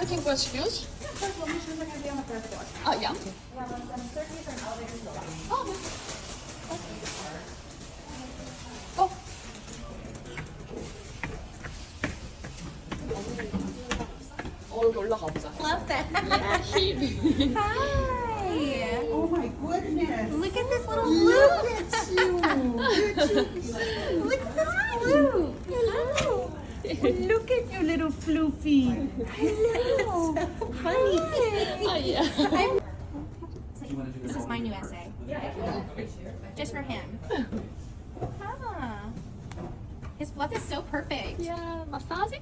everything was huge? First, let me show you are going to be on the first floor. Yeah. We have some staircase and elevators to the left. Oh, 어. 여기 올라가 보자. Love that. 힘. Hi. Oh my goodness. Look at this little Look blue. at you. Look at this blue. Hello. Look at your little floofy. Hello. Honey. 아, 예. This is my new essay. Just for him. Ah. His fluff is so perfect. 야, 마사지?